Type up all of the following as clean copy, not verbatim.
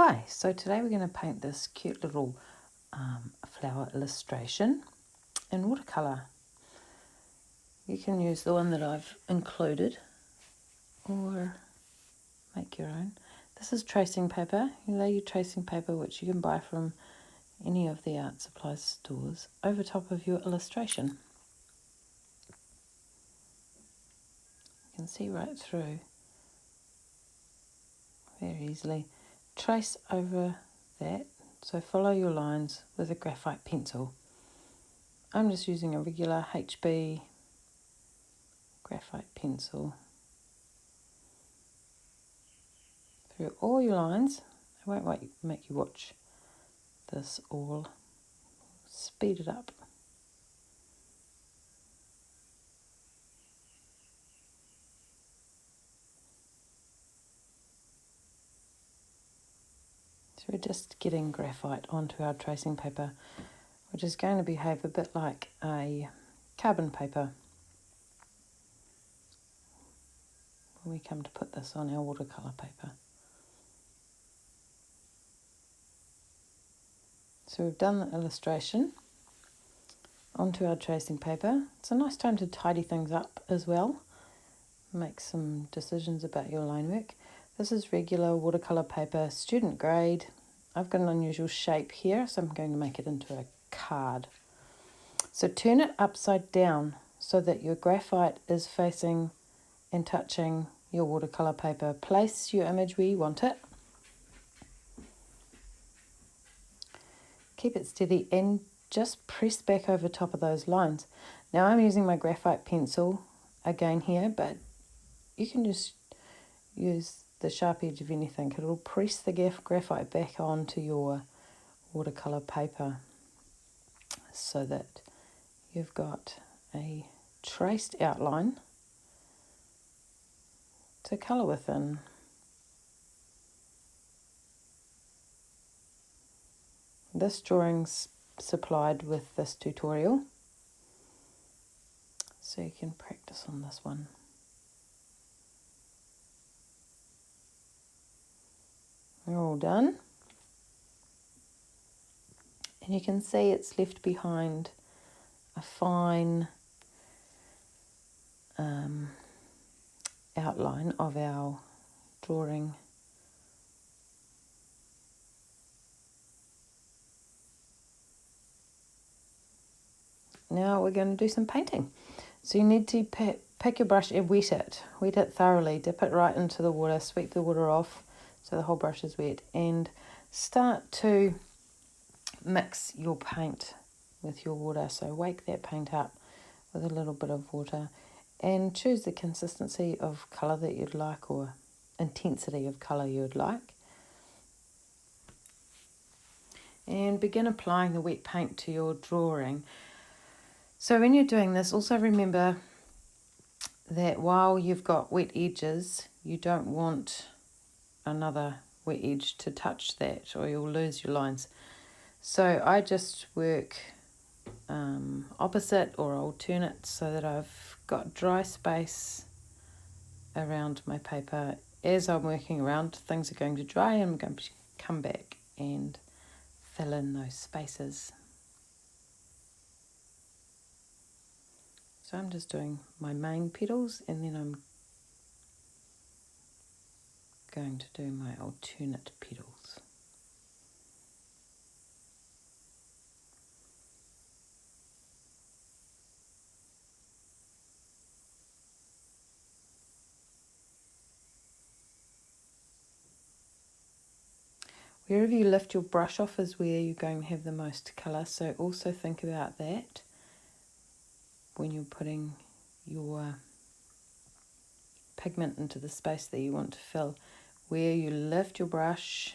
Hi, so today we're going to paint this cute little flower illustration in watercolour. You can use the one that I've included or make your own. This is tracing paper. You lay your tracing paper, which you can buy from any of the art supplies stores, over top of your illustration. You can see right through very easily. Trace over that, so follow your lines with a graphite pencil. I'm just using a regular HB graphite pencil through all your lines. I won't make you watch this all. Speed it up. So we're just getting graphite onto our tracing paper, which is going to behave a bit like a carbon paper when we come to put this on our watercolour paper. So we've done the illustration onto our tracing paper. It's a nice time to tidy things up as well. Make some decisions about your line work. This is regular watercolour paper, student grade. I've got an unusual shape here, so I'm going to make it into a card. So turn it upside down so that your graphite is facing and touching your watercolour paper. Place your image where you want it. Keep it steady and just press back over top of those lines. Now I'm using my graphite pencil again here, but you can just use the sharp edge of anything. It'll press the graphite back onto your watercolour paper so that you've got a traced outline to colour within. This drawing's supplied with this tutorial, so you can practice on this one. We're all done. And you can see it's left behind a fine outline of our drawing. Now we're going to do some painting. So you need to pick your brush and wet it thoroughly, dip it right into the water, sweep the water off so the whole brush is wet, and start to mix your paint with your water. So wake that paint up with a little bit of water and choose the consistency of colour that you'd like or intensity of colour you'd like. And begin applying the wet paint to your drawing. So when you're doing this, also remember that while you've got wet edges, you don't want another wet edge to touch that or you'll lose your lines. So I just work opposite or alternate so that I've got dry space around my paper. As I'm working around, things are going to dry and I'm going to come back and fill in those spaces. So I'm just doing my main petals and then I'm going to do my alternate petals. Wherever you lift your brush off is where you're going to have the most colour, so also think about that when you're putting your pigment into the space that you want to fill. Where you lift your brush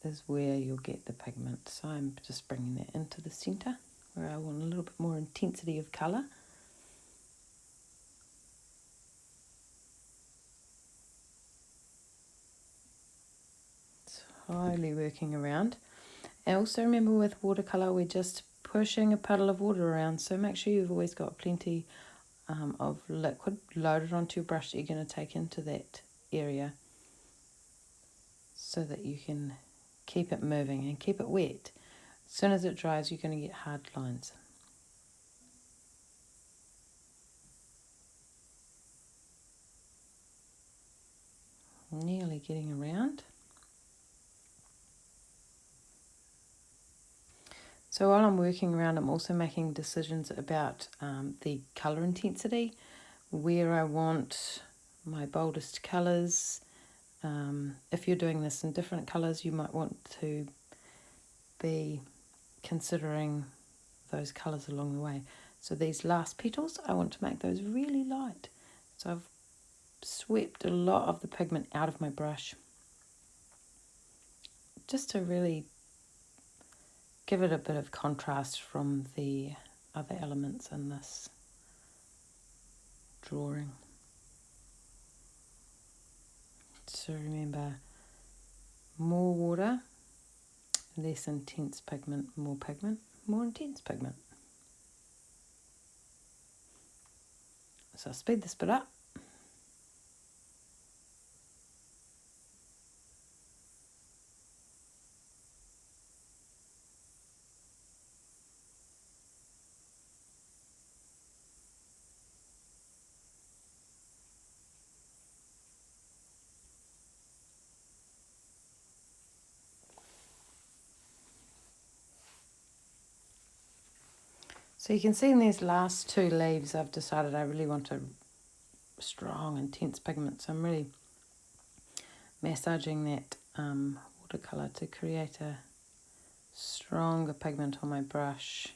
is where you'll get the pigment. So I'm just bringing that into the centre where I want a little bit more intensity of colour. Slowly working around. And also remember with watercolour we're just pushing a puddle of water around, so make sure you've always got plenty of liquid loaded onto your brush that you're going to take into that area. so that you can keep it moving and keep it wet. As soon as it dries, you're going to get hard lines. Nearly getting around. So while I'm working around, I'm also making decisions about the colour intensity, where I want my boldest colours. If you're doing this in different colours, you might want to be considering those colours along the way. So these last petals, I want to make those really light. So I've swept a lot of the pigment out of my brush just to really give it a bit of contrast from the other elements in this drawing. So remember, more water, less intense pigment, more intense pigment. So I'll speed this bit up. So you can see in these last two leaves, I've decided I really want a strong, intense pigment. So I'm really massaging that watercolour to create a stronger pigment on my brush.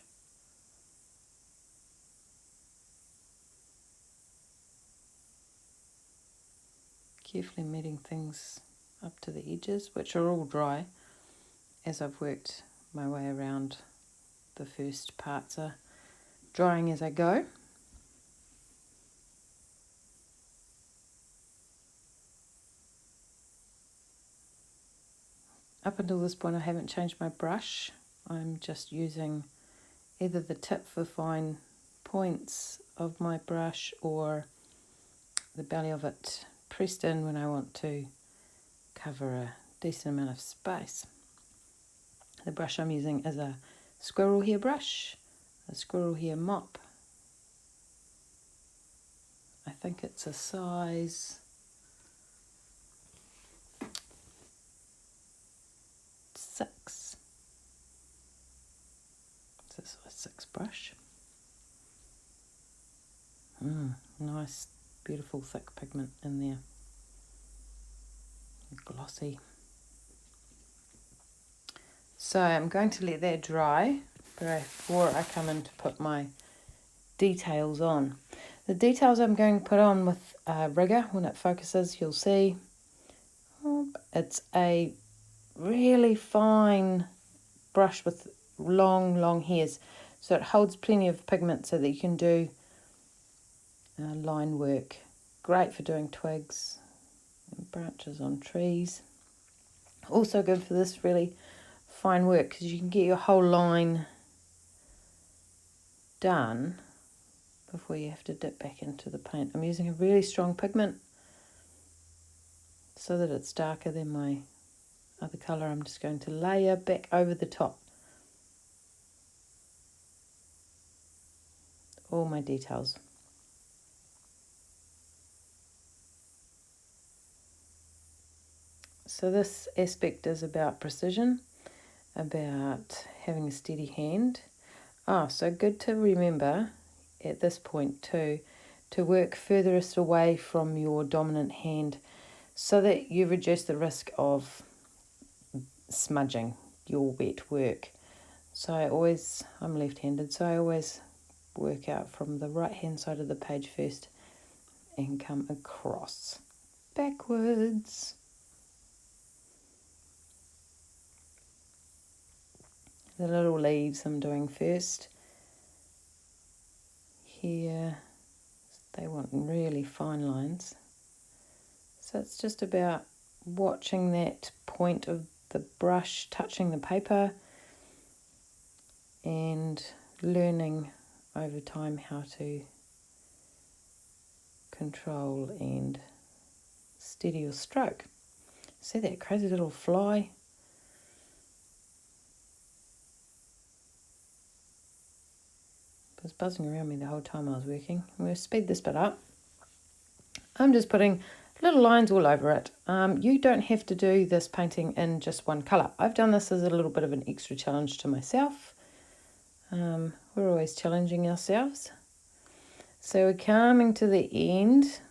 Carefully meeting things up to the edges, which are all dry, as I've worked my way around. The first parts are drying as I go. Up until this point I haven't changed my brush. I'm just using either the tip for fine points of my brush or the belly of it pressed in when I want to cover a decent amount of space. The brush I'm using is a squirrel hair brush, a squirrel hair mop. I think it's a size 6. It's a size 6 brush. Nice, beautiful, thick pigment in there. Glossy. So I'm going to let that dry before I come in to put my details on. The details I'm going to put on with rigger, when it focuses, you'll see it's a really fine brush with long hairs. So it holds plenty of pigment so that you can do line work. Great for doing twigs and branches on trees. Also good for this really fine work because you can get your whole line done before you have to dip back into the paint. I'm using a really strong pigment so that it's darker than my other colour. I'm just going to layer back over the top all my details. So this aspect is about precision, about having a steady hand. So good to remember at this point too, to work furthest away from your dominant hand so that you reduce the risk of smudging your wet work. So I'm left-handed, so I always work out from the right-hand side of the page first and come across backwards. The little leaves I'm doing first. Here, they want really fine lines. So it's just about watching that point of the brush touching the paper and learning over time how to control and steady your stroke. See that crazy little fly? It was buzzing around me the whole time I was working. We'll speed this bit up. I'm just putting little lines all over it. You don't have to do this painting in just one colour. I've done this as a little bit of an extra challenge to myself. We're always challenging ourselves. So we're coming to the end.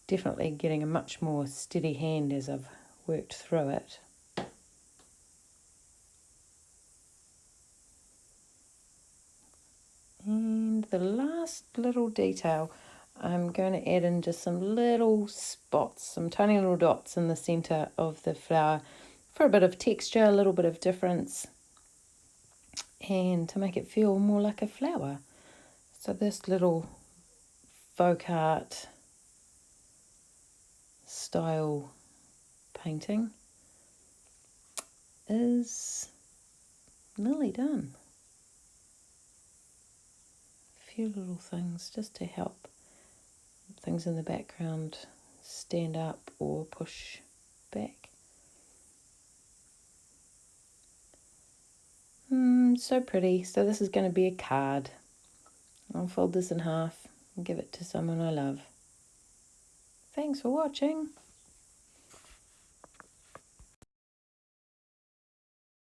Definitely getting a much more steady hand as I've worked through it. And the last little detail, I'm going to add in just some little spots, some tiny little dots in the centre of the flower for a bit of texture, a little bit of difference, and to make it feel more like a flower. So this little folk art style painting is nearly done. A few little things just to help things in the background stand up or push back. So pretty. So this is going to be a card. I'll fold this in half and give it to someone I love. Thanks for watching.